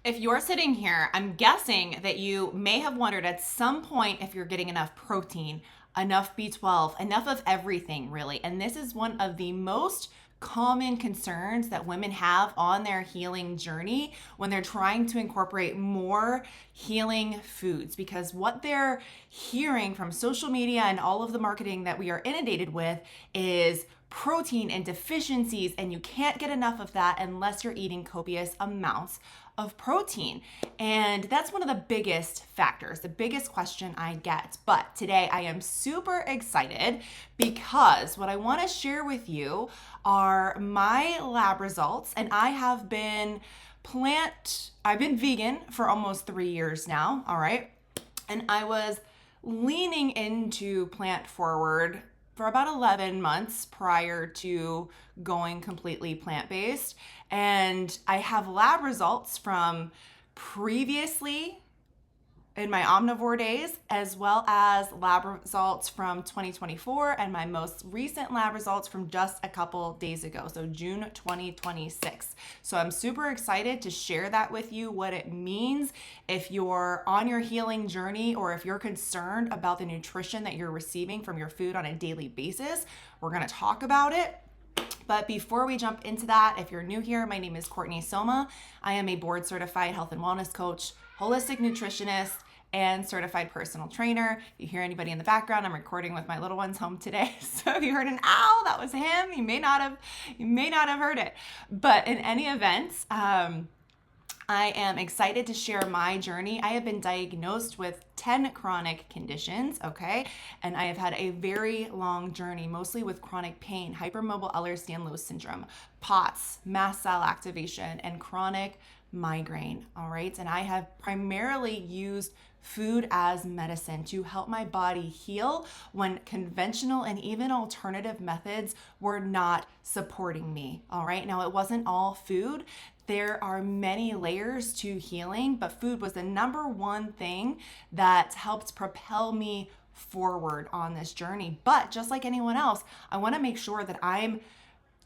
If you're sitting here, I'm guessing that you may have wondered at some point if you're getting enough protein, enough B12, enough of everything, really. And this is one of the most common concerns that women have on their healing journey when they're trying to incorporate more healing foods, because what they're hearing from social media and all of the marketing that we are inundated with is protein and deficiencies, and you can't get enough of that unless you're eating copious amounts of protein. And that's one of the biggest factors, the biggest question I get. But today I am super excited because what I want to share with you are my lab results. And I've been vegan for almost 3 years now, all right? And I was leaning into plant forward for about 11 months prior to going completely plant-based. And I have lab results from previously in my omnivore days, as well as lab results from 2024 and my most recent lab results from just a couple days ago, so June 2026. So I'm super excited to share that with you, what it means if you're on your healing journey or if you're concerned about the nutrition that you're receiving from your food on a daily basis. We're gonna talk about it. But before we jump into that, if you're new here, my name is Courtney Soma. I am a board certified health and wellness coach, holistic nutritionist, and certified personal trainer. If you hear anybody in the background, I'm recording with my little ones home today. So if you heard an ow, that was him. You may not have heard it. But in any event, I am excited to share my journey. I have been diagnosed with 10 chronic conditions, okay? And I have had a very long journey, mostly with chronic pain, hypermobile Ehlers-Danlos syndrome, POTS, mast cell activation, and chronic migraine, all right? And I have primarily used food as medicine to help my body heal when conventional and even alternative methods were not supporting me, all right? Now, it wasn't all food. There are many layers to healing, but food was the number one thing that helped propel me forward on this journey. But just like anyone else, I want to make sure that I'm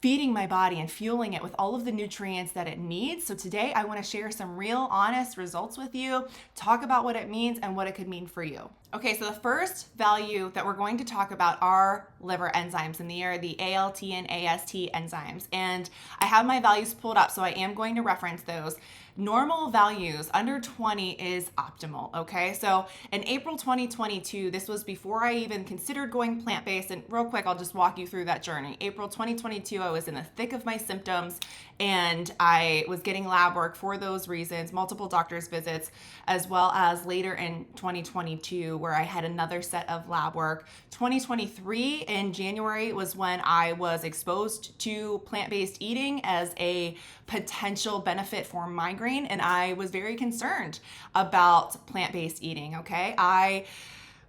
feeding my body and fueling it with all of the nutrients that it needs. So today I want to share some real honest results with you, talk about what it means and what it could mean for you. Okay, so the first value that we're going to talk about are liver enzymes, and they are the ALT and AST enzymes. And I have my values pulled up, so I am going to reference those. Normal values under 20 is optimal, okay? So in April 2022, this was before I even considered going plant-based, and real quick, I'll just walk you through that journey. April 2022, I was in the thick of my symptoms, and I was getting lab work for those reasons, multiple doctor's visits, as well as later in 2022, where I had another set of lab work. 2023 in January was when I was exposed to plant-based eating as a potential benefit for migraine, and I was very concerned about plant-based eating, okay? I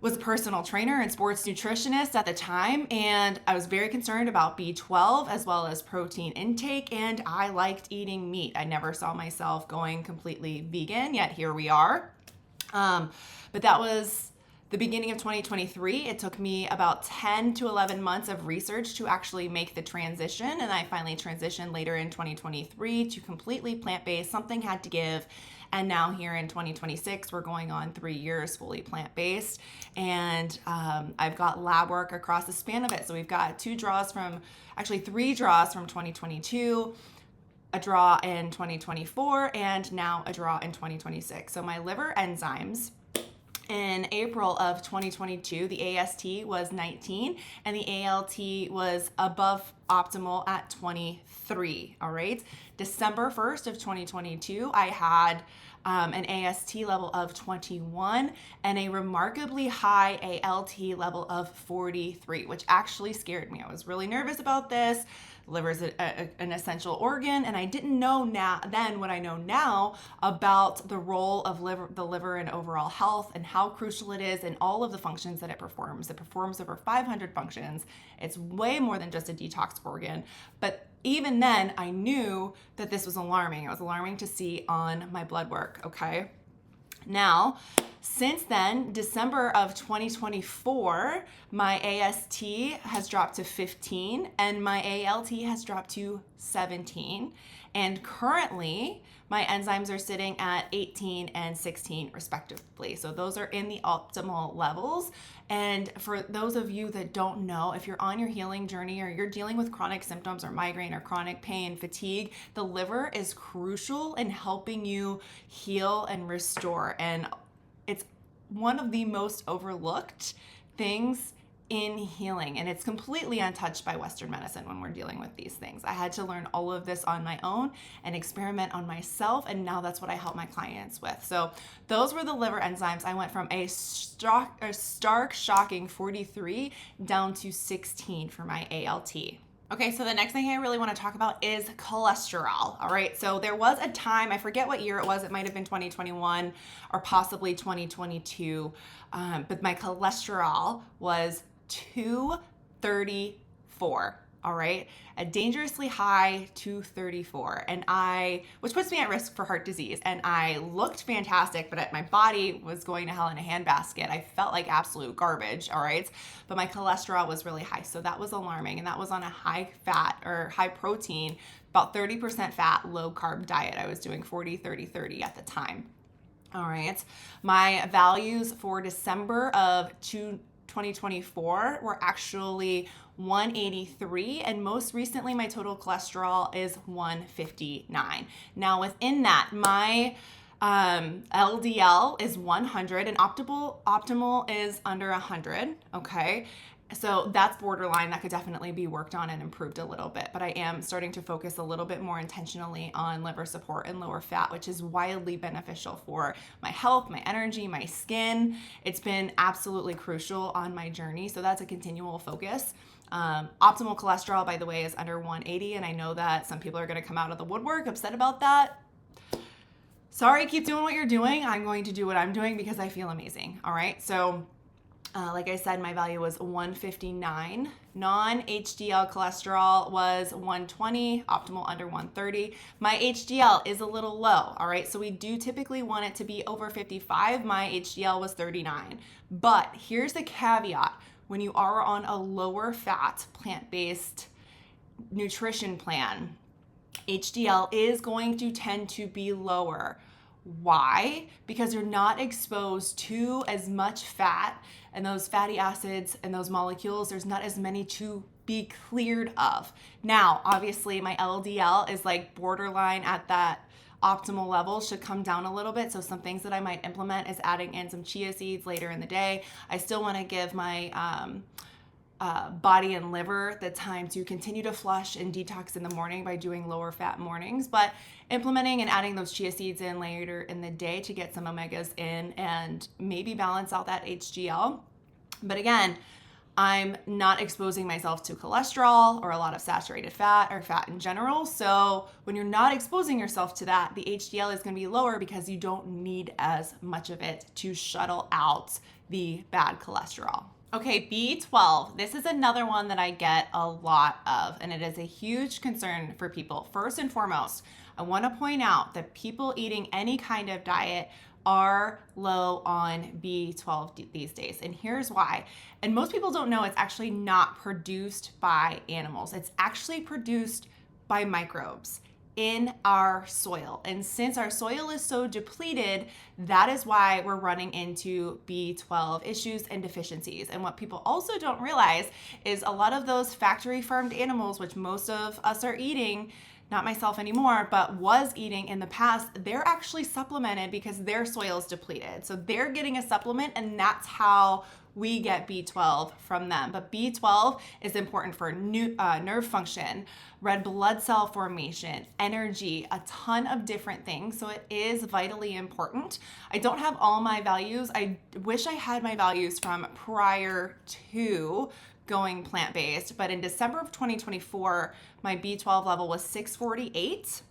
was a personal trainer and sports nutritionist at the time, and I was very concerned about B12 as well as protein intake, and I liked eating meat. I never saw myself going completely vegan, yet here we are. But that was the beginning of 2023. It took me about 10 to 11 months of research to actually make the transition, and I finally transitioned later in 2023 to completely plant-based. Something had to give. And now here in 2026, we're going on 3 years fully plant-based. And I've got lab work across the span of it. So we've got 3 draws from 2022, a draw in 2024, and now a draw in 2026. So my liver enzymes in April of 2022, the AST was 19 and the ALT was above optimal at 23, all right? December 1st of 2022, I had an AST level of 21 and a remarkably high ALT level of 43, which actually scared me. I was really nervous about this. Liver is an essential organ, and I didn't know then what I know now about the role of the liver in overall health and how crucial it is in all of the functions that it performs. It performs over 500 functions. It's way more than just a detox organ. But even then, I knew that this was alarming. It was alarming to see on my blood work, okay? Now, since then, December of 2024, my AST has dropped to 15 and my ALT has dropped to 17. And currently, my enzymes are sitting at 18 and 16 respectively. So those are in the optimal levels. And for those of you that don't know, if you're on your healing journey or you're dealing with chronic symptoms or migraine or chronic pain, fatigue, the liver is crucial in helping you heal and restore. And it's one of the most overlooked things in healing, and it's completely untouched by Western medicine when we're dealing with these things. I had to learn all of this on my own and experiment on myself, and now that's what I help my clients with. So those were the liver enzymes. I went from a stark shocking 43 down to 16 for my ALT. Okay, so the next thing I really want to talk about is cholesterol. All right, so there was a time, I forget what year it was, it might have been 2021 or possibly 2022, but my cholesterol was 234. All right, a dangerously high 234, which puts me at risk for heart disease. And I looked fantastic, but my body was going to hell in a handbasket. I felt like absolute garbage. All right, but my cholesterol was really high, so that was alarming. And that was on a high fat or high protein, about 30% fat, low carb diet. I was doing 40, 30, 30 at the time. All right, my values for December of 2024 were actually 183, and most recently my total cholesterol is 159. Now within that, my LDL is 100 and optimal is under 100, okay? So that's borderline. That could definitely be worked on and improved a little bit, but I am starting to focus a little bit more intentionally on liver support and lower fat, which is wildly beneficial for my health, my energy, my skin. It's been absolutely crucial on my journey, so that's a continual focus. Optimal cholesterol, by the way, is under 180, and I know that some people are going to come out of the woodwork upset about that. Sorry, keep doing what you're doing. I'm going to do what I'm doing because I feel amazing. All right, so like I said, my value was 159. Non-HDL cholesterol was 120, optimal under 130. My HDL is a little low, all right? So we do typically want it to be over 55. My HDL was 39. But here's the caveat. When you are on a lower fat, plant-based nutrition plan, HDL is going to tend to be lower. Why? Because you're not exposed to as much fat and those fatty acids and those molecules. There's not as many to be cleared of. Now, obviously my LDL is like borderline at that optimal level, should come down a little bit. So some things that I might implement is adding in some chia seeds later in the day. I still want to give my body and liver the time to continue to flush and detox in the morning by doing lower fat mornings, but implementing and adding those chia seeds in later in the day to get some omegas in and maybe balance out that HDL. But again, I'm not exposing myself to cholesterol or a lot of saturated fat or fat in general. So when you're not exposing yourself to that, the HDL is going to be lower because you don't need as much of it to shuttle out the bad cholesterol. Okay, B12. This is another one that I get a lot of, and it is a huge concern for people. First and foremost, I want to point out that people eating any kind of diet are low on B12 these days. And here's why. And most people don't know it's actually not produced by animals. It's actually produced by microbes in our soil. And since our soil is so depleted, that is why we're running into B12 issues and deficiencies. And what people also don't realize is a lot of those factory farmed animals, which most of us are eating, not myself anymore, but was eating in the past, they're actually supplemented because their soil is depleted. So they're getting a supplement, and that's how we get B12 from them. But B12 is important for nerve function, red blood cell formation, energy, a ton of different things. So it is vitally important. I don't have all my values. I wish I had my values from prior to going plant-based, but in December of 2024, my B12 level was 648.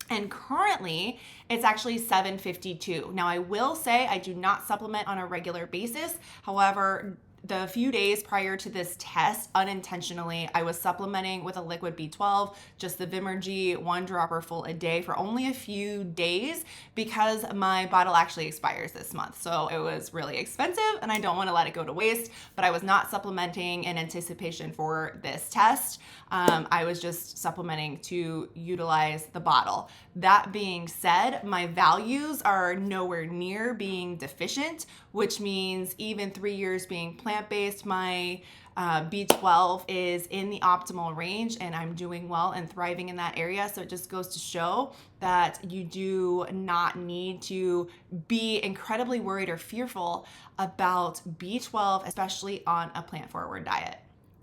And currently it's actually 752. Now I will say I do not supplement on a regular basis. However, the few days prior to this test, unintentionally, I was supplementing with a liquid B12, just the Vimergy 1 dropper full a day for only a few days because my bottle actually expires this month. So it was really expensive and I don't want to let it go to waste, but I was not supplementing in anticipation for this test. I was just supplementing to utilize the bottle. That being said, my values are nowhere near being deficient, which means even 3 years being plant-based, my B12 is in the optimal range and I'm doing well and thriving in that area. So it just goes to show that you do not need to be incredibly worried or fearful about B12, especially on a plant-forward diet.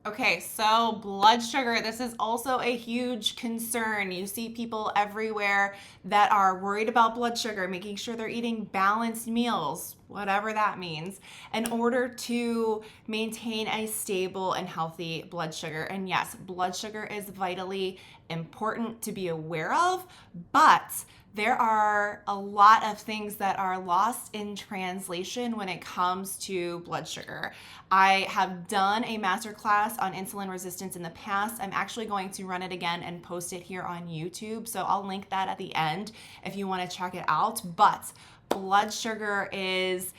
Okay, so blood sugar, this is also a huge concern. You see people everywhere that are worried about blood sugar, making sure they're eating balanced meals, whatever that means, in order to maintain a stable and healthy blood sugar. And yes, blood sugar is vitally important to be aware of, but there are a lot of things that are lost in translation when it comes to blood sugar. I have done a masterclass on insulin resistance in the past. I'm actually going to run it again and post it here on YouTube. So I'll link that at the end if you want to check it out. But blood sugar is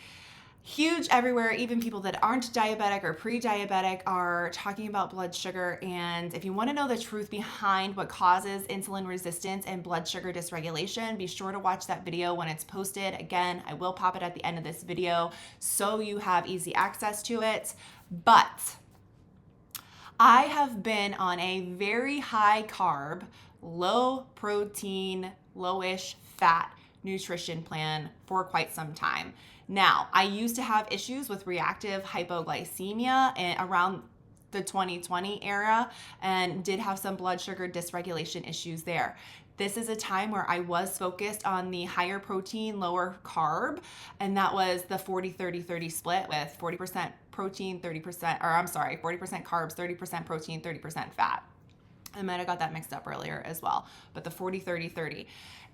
huge everywhere. Even people that aren't diabetic or pre-diabetic are talking about blood sugar. And if you want to know the truth behind what causes insulin resistance and blood sugar dysregulation, be sure to watch that video when it's posted. Again, I will pop it at the end of this video so you have easy access to it. But I have been on a very high carb, low protein, lowish fat nutrition plan for quite some time. Now, I used to have issues with reactive hypoglycemia around the 2020 era and did have some blood sugar dysregulation issues there. This is a time where I was focused on the higher protein, lower carb, and that was the 40-30-30 split with 40% protein, 40% carbs, 30% protein, 30% fat. I might have got that mixed up earlier as well, but the 40-30-30.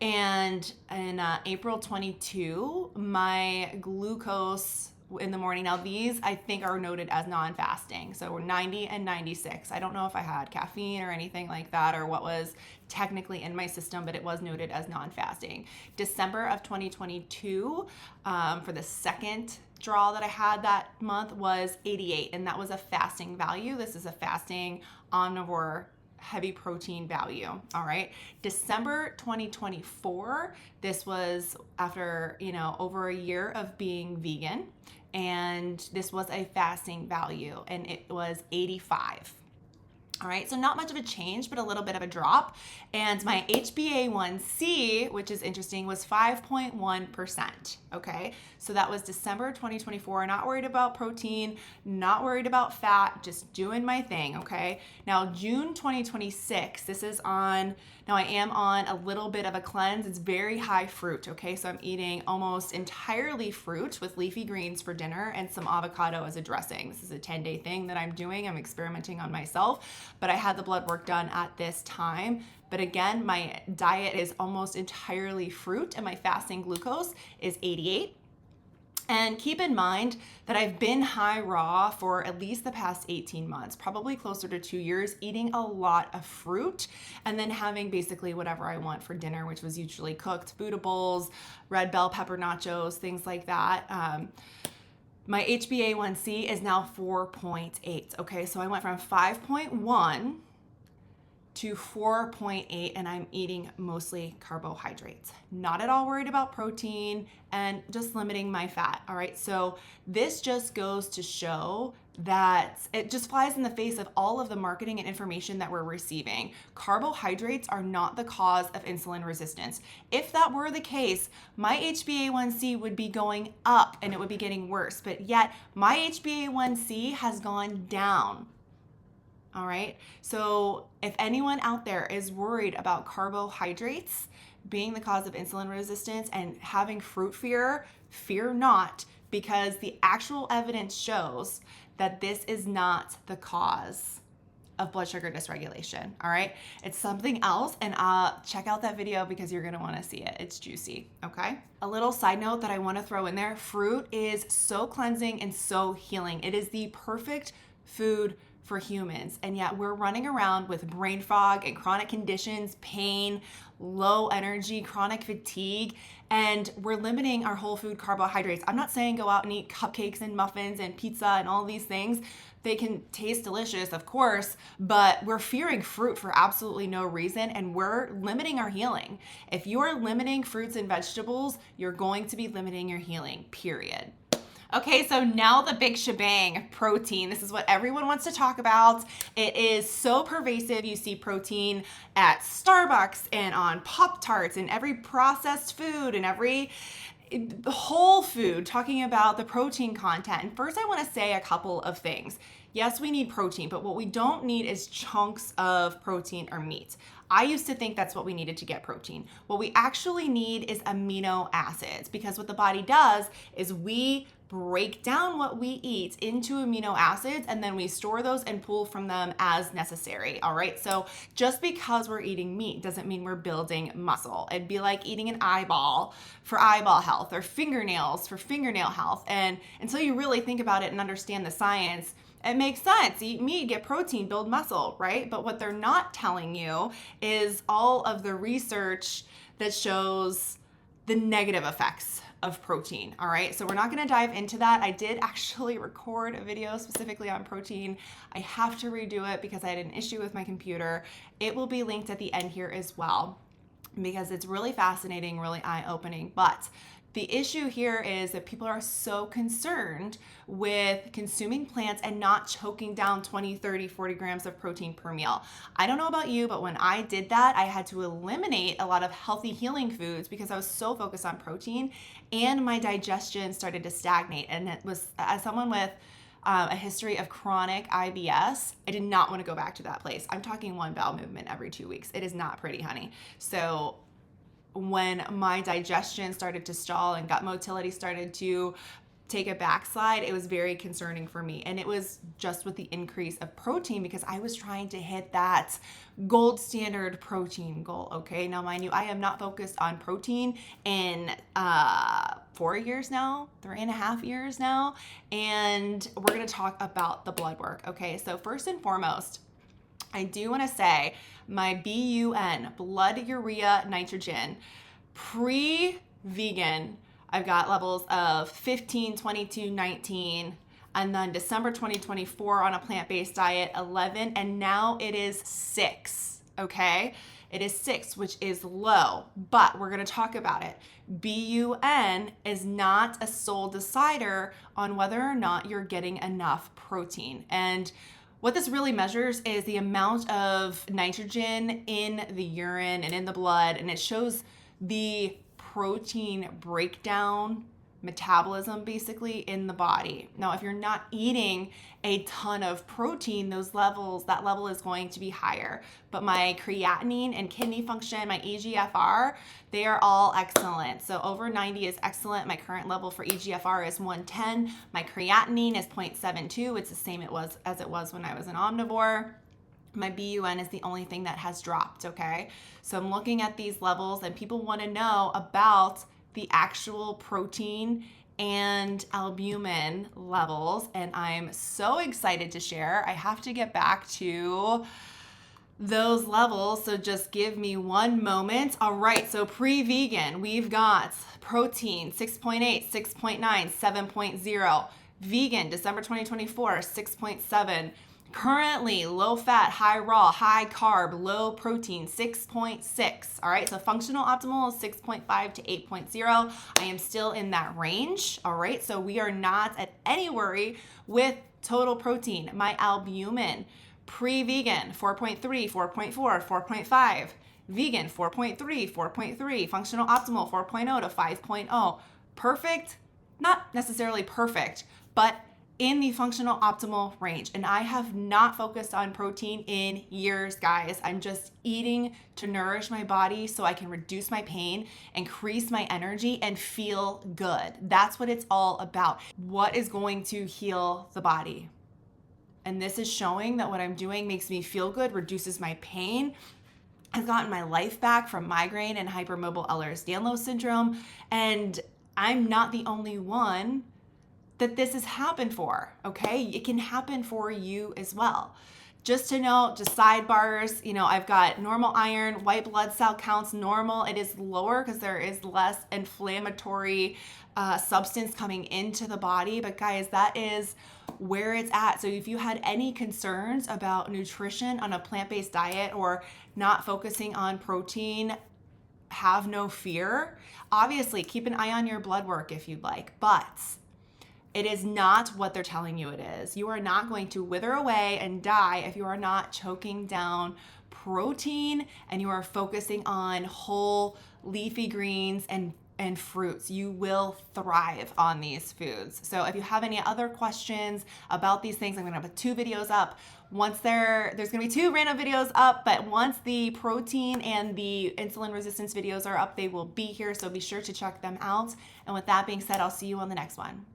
And in April 22, my glucose in the morning, now these I think are noted as non-fasting. So we're 90 and 96. I don't know if I had caffeine or anything like that or what was technically in my system, but it was noted as non-fasting. December of 2022, for the second draw that I had that month was 88, and that was a fasting value. This is a fasting omnivore heavy protein value. All right. December 2024, this was after, over a year of being vegan, and this was a fasting value and it was 85. All right, so not much of a change, but a little bit of a drop. And my HbA1c, which is interesting, was 5.1%. Okay, so that was December 2024. Not worried about protein, not worried about fat, just doing my thing. Okay, now June 2026, now I am on a little bit of a cleanse. It's very high fruit. Okay, so I'm eating almost entirely fruit with leafy greens for dinner and some avocado as a dressing. This is a 10-day thing that I'm doing. I'm experimenting on myself, but I had the blood work done at this time. But again, my diet is almost entirely fruit and my fasting glucose is 88. And keep in mind that I've been high raw for at least the past 18 months, probably closer to 2 years, eating a lot of fruit and then having basically whatever I want for dinner, which was usually cooked Buddha bowls, red bell pepper nachos, things like that. My HbA1c is now 4.8. Okay, so I went from 5.1 to 4.8 and I'm eating mostly carbohydrates. Not at all worried about protein and just limiting my fat. All right, so this just goes to show that it just flies in the face of all of the marketing and information that we're receiving. Carbohydrates are not the cause of insulin resistance. If that were the case, my HbA1c would be going up and it would be getting worse, but yet my HbA1c has gone down. All right, so if anyone out there is worried about carbohydrates being the cause of insulin resistance and having fruit fear, fear not, because the actual evidence shows that this is not the cause of blood sugar dysregulation. All right. It's something else. And check out that video because you're going to want to see it. It's juicy. Okay. A little side note that I want to throw in there. Fruit is so cleansing and so healing. It is the perfect food for humans. And yet we're running around with brain fog and chronic conditions, pain, low energy, chronic fatigue, and we're limiting our whole food carbohydrates. I'm not saying go out and eat cupcakes and muffins and pizza and all these things. They can taste delicious, of course, but we're fearing fruit for absolutely no reason, and we're limiting our healing. If you're limiting fruits and vegetables, you're going to be limiting your healing, period. Okay, so now the big shebang, protein. This is what everyone wants to talk about. It is so pervasive. You see protein at Starbucks and on Pop-Tarts and every processed food and every whole food talking about the protein content. And first I want to say a couple of things. Yes, we need protein, but what we don't need is chunks of protein or meat. I used to think that's what we needed to get protein. What we actually need is amino acids, because what the body does is we break down what we eat into amino acids and then we store those and pull from them as necessary. All right. So just because we're eating meat doesn't mean we're building muscle. It'd be like eating an eyeball for eyeball health or fingernails for fingernail health. And until you really think about it and understand the science, it makes sense. Eat meat, get protein, build muscle, right? But what they're not telling you is all of the research that shows the negative effects of protein. All right. So we're not going to dive into that. I did actually record a video specifically on protein. I have to redo it because I had an issue with my computer. It will be linked at the end here as well, because it's really fascinating, really eye-opening. But the issue here is that people are so concerned with consuming plants and not choking down 20, 30, 40 grams of protein per meal. I don't know about you, but when I did that, I had to eliminate a lot of healthy healing foods because I was so focused on protein and my digestion started to stagnate. And it was, as someone with a history of chronic IBS, I did not want to go back to that place. I'm talking one bowel movement every 2 weeks. It is not pretty, honey. So when my digestion started to stall and gut motility started to take a backslide, it was very concerning for me. And it was just with the increase of protein because I was trying to hit that gold standard protein goal. Okay. Now, mind you, I am not focused on protein in 4 years now, 3.5 years now. And we're going to talk about the blood work. Okay. So first and foremost, I do want to say my BUN, blood urea nitrogen, pre-vegan, I've got levels of 15, 22, 19, and then December 2024 on a plant-based diet, 11, and now it is 6, okay? It is 6, which is low, but we're going to talk about it. BUN is not a sole decider on whether or not you're getting enough protein. And what this really measures is the amount of nitrogen in the urine and in the blood, and it shows the protein breakdown metabolism basically in the body. Now, if you're not eating a ton of protein, that level is going to be higher. But my creatinine and kidney function, my EGFR, they are all excellent. So over 90 is excellent. My current level for EGFR is 110. My creatinine is 0.72. It's the same as it was when I was an omnivore. My BUN is the only thing that has dropped, okay? So I'm looking at these levels and people want to know about the actual protein and albumin levels, and I'm so excited to share. I have to get back to those levels, so just give me one moment. All right, so pre-vegan, we've got protein 6.8, 6.9, 7.0. Vegan, December 2024, 6.7. Currently, low fat, high raw, high carb, low protein, 6.6. All right, so functional optimal is 6.5 to 8.0. I am still in that range. All right, so we are not at any worry with total protein. My albumin, pre-vegan, 4.3, 4.4, 4.5. Vegan, 4.3, 4.3. Functional optimal, 4.0 to 5.0. Perfect? Not necessarily perfect, but in the functional optimal range. And I have not focused on protein in years, guys. I'm just eating to nourish my body so I can reduce my pain, increase my energy, and feel good. That's what it's all about. What is going to heal the body? And this is showing that what I'm doing makes me feel good, reduces my pain. I've gotten my life back from migraine and hypermobile Ehlers-Danlos syndrome. And I'm not the only one that this has happened for, okay? It can happen for you as well. Just to note, just sidebars, I've got normal iron, white blood cell counts normal. It is lower because there is less inflammatory substance coming into the body. But guys, that is where it's at. So if you had any concerns about nutrition on a plant-based diet or not focusing on protein, have no fear. Obviously, keep an eye on your blood work if you'd like, but it is not what they're telling you it is. You are not going to wither away and die if you are not choking down protein and you are focusing on whole leafy greens and fruits. You will thrive on these foods. So if you have any other questions about these things, I'm going to put 2 videos up. Once there's going to be 2 random videos up, but once the protein and the insulin resistance videos are up, they will be here. So be sure to check them out. And with that being said, I'll see you on the next one.